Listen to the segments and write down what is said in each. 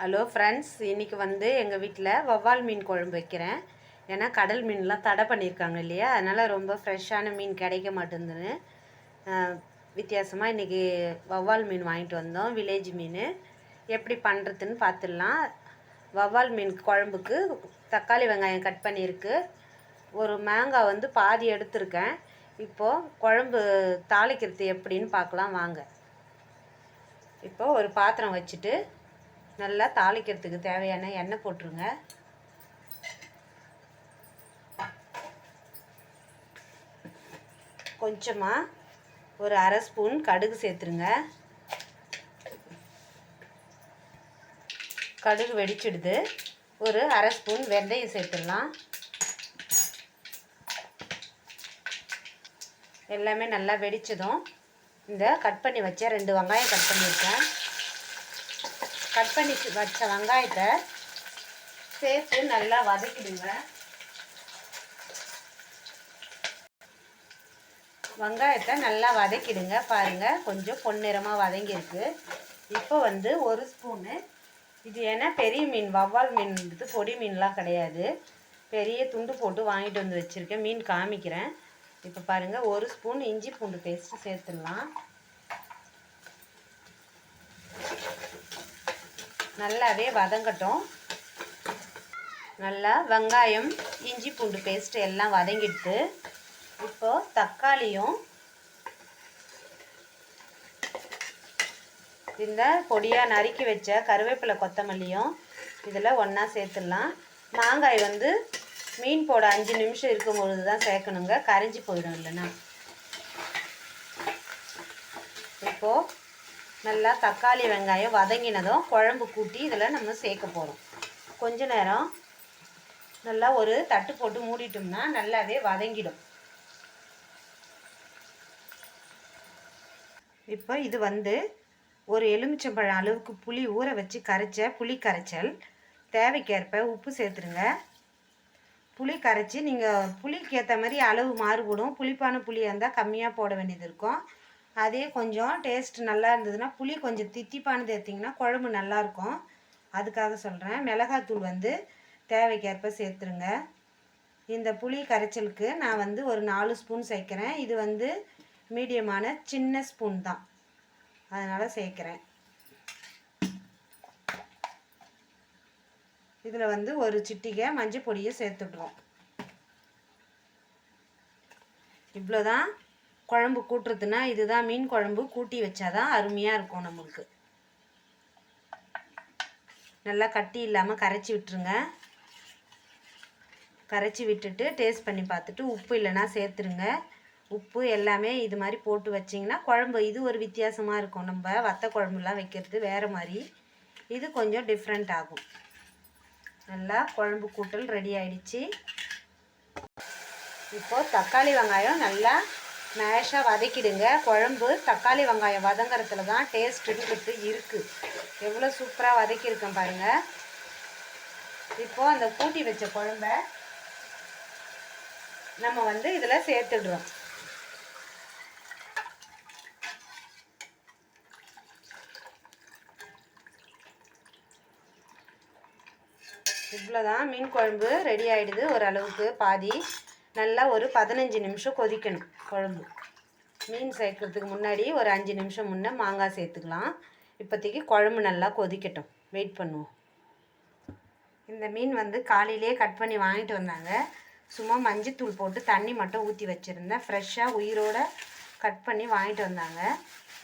Hello friends, இன்றைக்கி எங்கள் வீட்டில் வவ்வால் மீன் குழம்பு வைக்கிறேன். ஏன்னா கடல் மீன்லாம் தடை பண்ணியிருக்காங்க இல்லையா, அதனால் ரொம்ப ஃப்ரெஷ்ஷான மீன் கிடைக்க மாட்டேங்குதுன்னு வித்தியாசமாக இன்றைக்கி வவ்வால் மீன் வாங்கிட்டு வந்தோம். வில்லேஜ் மீன் எப்படி பண்ணுறதுன்னு பார்த்துடலாம். வவ்வால் மீன் குழம்புக்கு தக்காளி வெங்காயம் கட் பண்ணியிருக்கு. ஒரு மாங்காய் பாதி எடுத்திருக்கேன். இப்போது குழம்பு தாளிக்கிறது எப்படின்னு பார்க்கலாம் வாங்க. இப்போது ஒரு பாத்திரம் வச்சுட்டு நல்லா தாளிக்கிறதுக்கு தேவையான எண்ணெய் போட்டுருங்க. கொஞ்சமாக ஒரு அரை ஸ்பூன் கடுகு சேர்த்துருங்க. கடுகு வெடிச்சிடுது. ஒரு அரை ஸ்பூன் வெந்தயம் சேர்த்துடலாம். எல்லாமே நல்லா வெடிச்சதும் இந்த கட் பண்ணி வச்ச 2 வெங்காயம் கட் பண்ணியிருக்கேன். கட் பண்ணி வச்ச வெங்காயத்தை சேர்த்து நல்லா வதக்கிடுங்க. வெங்காயத்தை நல்லா வதக்கிடுங்க. பாருங்கள், கொஞ்சம் பொன்னிறமாக வதங்கியிருக்கு. இப்போ ஒரு ஸ்பூனு, இது ஏன்னா பெரிய மீன், வவ்வால் மீன் பொடி மீன்லாம் கிடையாது, பெரிய துண்டு போட்டு வாங்கிட்டு வந்து வச்சுருக்கேன். மீன் காமிக்கிறேன். இப்போ பாருங்கள், 1 ஸ்பூன் இஞ்சி பூண்டு பேஸ்ட்டு சேர்த்துடலாம். நல்லாவே வதங்கட்டும். நல்லா வெங்காயம் இஞ்சி பூண்டு பேஸ்ட்டு எல்லாம் வதங்கிட்டு இப்போது தக்காளியும் இந்த பொடியாக நறுக்கி வச்ச கருவேப்பிலை கொத்தமல்லியும் இதில் ஒன்றா சேர்த்துடலாம். மாங்காய் மீன் போட 5 நிமிஷம் இருக்கும் பொழுது தான் சேர்க்கணுங்க, கரைஞ்சி போயிடும் இல்லைன்னா. இப்போது நல்லா தக்காளி வெங்காயம் வதங்கினதும் குழம்பு கூட்டி இதில் நம்ம சேர்க்க போகிறோம். கொஞ்ச நேரம் நல்லா ஒரு தட்டு போட்டு மூடிட்டோம்னா நல்லாவே வதங்கிடும். இப்போ இது ஒரு எலுமிச்சம்பழம் அளவுக்கு புளி ஊற வச்சு கரைச்ச புளி கரைச்சல். தேவைக்கேற்ப உப்பு சேர்த்துருங்க. புளி கரைச்சி நீங்கள் புளிக்கு ஏற்ற மாதிரி அளவு மாறுபடும். புளிப்பான புளியாக இருந்தால் கம்மியாக போட வேண்டியது இருக்கும். அதே கொஞ்சம் டேஸ்ட் நல்லா இருந்ததுன்னா புளி கொஞ்சம் தித்திப்பானது எடுத்திங்கன்னா குழம்பு நல்லாயிருக்கும். அதுக்காக சொல்கிறேன். மிளகாத்தூள் தேவைக்கேற்ப சேர்த்துருங்க. இந்த புளி கரைச்சலுக்கு நான் ஒரு 4 ஸ்பூன் சேர்க்குறேன். இது மீடியமான சின்ன ஸ்பூன் தான், அதனால் சேர்க்குறேன். இதில் ஒரு சிட்டிகை மஞ்சள் பொடியை சேர்த்துடுவோம். இவ்வளோதான். குழம்பு கூட்டுறதுனா இதுதான். மீன் குழம்பு கூட்டி வச்சாதான் அருமையாக இருக்கும். நம்மளுக்கு நல்லா கட்டி இல்லாமல் கரைச்சி விட்டுருங்க. கரைச்சி விட்டுட்டு டேஸ்ட் பண்ணி பார்த்துட்டு உப்பு இல்லைன்னா சேர்த்துருங்க. உப்பு எல்லாமே இது மாதிரி போட்டு வச்சிங்கன்னா குழம்பு இது ஒரு வித்தியாசமாக இருக்கும். நம்ம வத்த குழம்புலாம் வைக்கிறது வேறு மாதிரி, இது கொஞ்சம் டிஃப்ரெண்ட் ஆகும். நல்லா குழம்பு கூட்டல் ரெடி ஆயிடுச்சு. இப்போது தக்காளி வெங்காயம் நல்லா மேஷாக வதக்கிடுங்க. குழம்பு தக்காளி வெங்காயம் வதங்கிறதுல தான் டேஸ்ட்டுன்றது இருக்குது. எவ்வளோ சூப்பராக வதக்கியிருக்கேன் பாருங்கள். இப்போது அந்த கூட்டி வச்ச குழம்ப நம்ம இதில் சேர்த்துடுறோம். இவ்வளோதான். மீன் குழம்பு ரெடி ஆகிடுது. ஓரளவுக்கு பாதி. நல்லா ஒரு 15 நிமிஷம் கொதிக்கணும் குழம்பு. மீன் சேர்க்கறதுக்கு முன்னாடி ஒரு 5 நிமிஷம் முன்னே மாங்காய் சேர்த்துக்கலாம். இப்போதைக்கு குழம்பு நல்லா கொதிக்கட்டும், வெயிட் பண்ணுவோம். இந்த மீன் காலையிலே கட் பண்ணி வாங்கிட்டு வந்தாங்க. சும்மா மஞ்சத்தூள் போட்டு தண்ணி மட்டும் ஊற்றி வச்சுருந்தேன். ஃப்ரெஷ்ஷாக உயிரோடு கட் பண்ணி வாங்கிட்டு வந்தாங்க.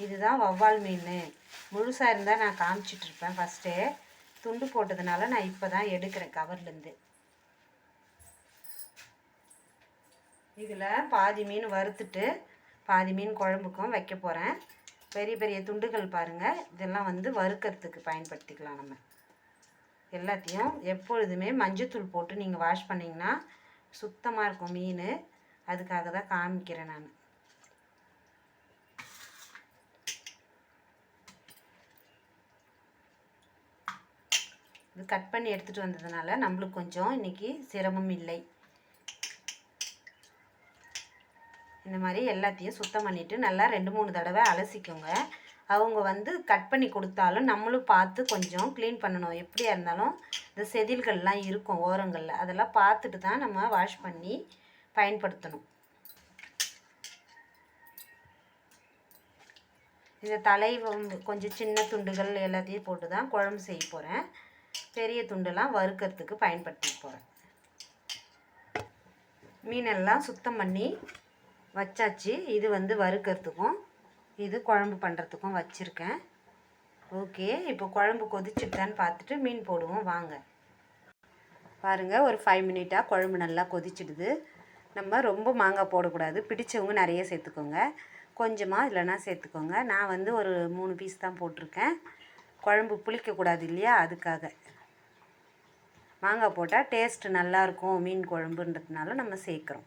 இதுதான் வவ்வால் மீன். முழுசாக இருந்தால் நான் காமிச்சிட்ருப்பேன். ஃபஸ்ட்டே துண்டு போட்டதுனால நான் இப்போ தான் எடுக்கிறேன் கவர்லேருந்து. இதில் பாதி மீன் வறுத்துட்டு பாதி மீன் குழம்புக்கும் வைக்க போகிறேன். பெரிய பெரிய துண்டுகள் பாருங்கள். இதெல்லாம் வறுக்கிறதுக்கு பயன்படுத்திக்கலாம். நம்ம எல்லாத்தையும் எப்பொழுதுமே மஞ்சத்தூள் போட்டு நீங்கள் வாஷ் பண்ணிங்கன்னா சுத்தமாக இருக்கும் மீன். அதுக்காக தான் காமிக்கிறேன் நான். இது கட் பண்ணி எடுத்துகிட்டு வந்ததுனால நம்மளுக்கு கொஞ்சம் இன்றைக்கி சிரமம் இல்லை. இந்த மாதிரி எல்லாத்தையும் சுத்தம் பண்ணிவிட்டு நல்லா 2-3 தடவை அலசிக்கோங்க. அவங்க வந்து கட் பண்ணி கொடுத்தாலும் நம்மளும் பார்த்து கொஞ்சம் க்ளீன் பண்ணணும். எப்படியா இருந்தாலும் இந்த செதில்கள்லாம் இருக்கும் ஓரங்களில், அதெல்லாம் பார்த்துட்டு தான் நம்ம வாஷ் பண்ணி பயன்படுத்தணும். இந்த தலை கொஞ்சம் சின்ன துண்டுகள் எல்லாத்தையும் போட்டு தான் குழம்பு செய்ய போகிறேன். பெரிய துண்டெல்லாம் வறுக்கிறதுக்கு பயன்படுத்திட்டு போகிறேன். மீனெல்லாம் சுத்தம் பண்ணி வச்சாச்சு. இது வந்து வறுக்கிறதுக்கும் இது குழம்பு பண்ணுறதுக்கும் வச்சுருக்கேன். ஓகே, இப்போ குழம்பு கொதிச்சுட்டான்னு பார்த்துட்டு மீன் போடுவோம் வாங்க. பாருங்கள், ஒரு 5 மினிட்டாக குழம்பு நல்லா கொதிச்சிடுது. நம்ம ரொம்ப மாங்காய் போடக்கூடாது, பிடிச்சவங்க நிறைய சேர்த்துக்கோங்க, கொஞ்சமாக இல்லைனா சேர்த்துக்கோங்க. நான் வந்து ஒரு 3 பீஸ் தான் போட்டிருக்கேன். குழம்பு புளிக்கக்கூடாது இல்லையா, அதுக்காக. மாங்காய் போட்டால் டேஸ்ட்டு நல்லாயிருக்கும் மீன் குழம்புன்றதுனால நம்ம சேர்க்குறோம்.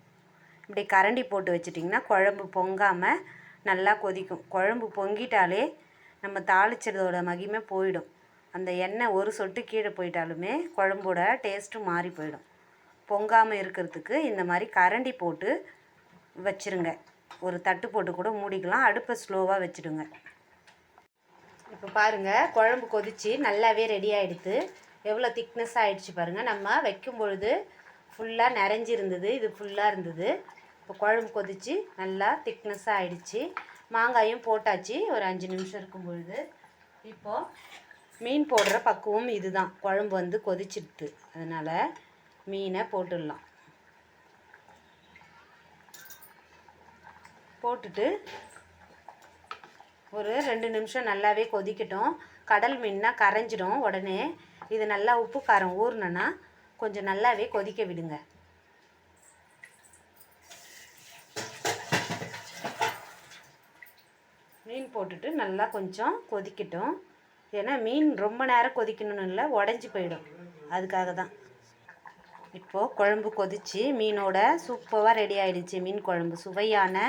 இப்படி கரண்டி போட்டு வச்சிட்டிங்கன்னா குழம்பு பொங்காமல் நல்லா கொதிக்கும். குழம்பு பொங்கிட்டாலே நம்ம தாளிச்சதோட மகிமை போயிடும். அந்த எண்ணெய் ஒரு சொட்டு கீழே போயிட்டாலுமே குழம்போட டேஸ்ட்டும் மாறி போயிடும். பொங்காமல் இருக்கிறதுக்கு இந்த மாதிரி கரண்டி போட்டு வச்சுருங்க. ஒரு தட்டு போட்டு கூட மூடிக்கலாம். அடுப்பை ஸ்லோவாக வச்சுடுங்க. இப்போ பாருங்கள், குழம்பு கொதித்து நல்லாவே ரெடி ஆகிடுது. எவ்வளோ திக்னஸ் ஆகிடுச்சு பாருங்கள். நம்ம வைக்கும் பொழுது ஃபுல்லாக நிறைஞ்சிருந்தது, இது ஃபுல்லாக இருந்தது. இப்போ குழம்பு கொதித்து நல்லா திக்னஸ்ஸாக ஆகிடுச்சு. மாங்காயும் போட்டாச்சு ஒரு 5 நிமிஷம் இருக்கும் பொழுது. இப்போது மீன் போடுற பக்குவம் இது தான். குழம்பு வந்து கொதிச்சிடுது, அதனால் மீனை போட்டுடலாம். போட்டுட்டு ஒரு 2 நிமிஷம் நல்லாவே கொதிக்கட்டும். கடல் மீன்னா கரைஞ்சிடும் உடனே. இது நல்லா உப்பு காரம் ஊறினா கொஞ்சம் நல்லாவே கொதிக்க விடுங்க. மீன் போட்டுட்டு நல்லா கொஞ்சம் கொதிக்கட்டும். ஏன்னா மீன் ரொம்ப நேரம் கொதிக்கணும்னு இல்லை, உடஞ்சி போயிடும், அதுக்காக தான். இப்போது குழம்பு கொதித்து மீனோட சூப்பராக ரெடி ஆகிடுச்சு. மீன் குழம்பு சுவையான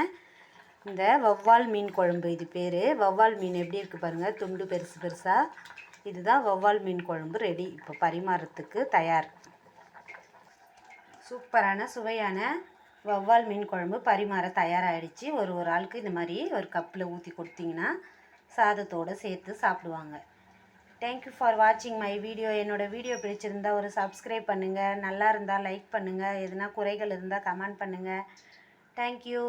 இந்த வவ்வால் மீன் குழம்பு. இது பேர் வவ்வால் மீன். எப்படி இருக்குது பாருங்கள், துண்டு பெருசு பெருசாக. இதுதான் வவ்வால் மீன் குழம்பு ரெடி. இப்போ பரிமாறத்துக்கு தயார். சூப்பரான சுவையான வவ்வால் மீன் குழம்பு பரிமாற தயாராகிடுச்சு. ஒரு ஆளுக்கு இந்த மாதிரி ஒரு கப்பில் ஊற்றி கொடுத்தீங்கன்னா சாதத்தோடு சேர்த்து சாப்பிடுவாங்க. தேங்க்யூ ஃபார் வாட்சிங் மை வீடியோ. என்னோடய வீடியோ பிடிச்சிருந்தால் ஒரு சப்ஸ்கிரைப் பண்ணுங்கள். நல்லா இருந்தால் லைக் பண்ணுங்கள். எதுனா குறைகள் இருந்தால் கமெண்ட் பண்ணுங்கள். தேங்க்யூ.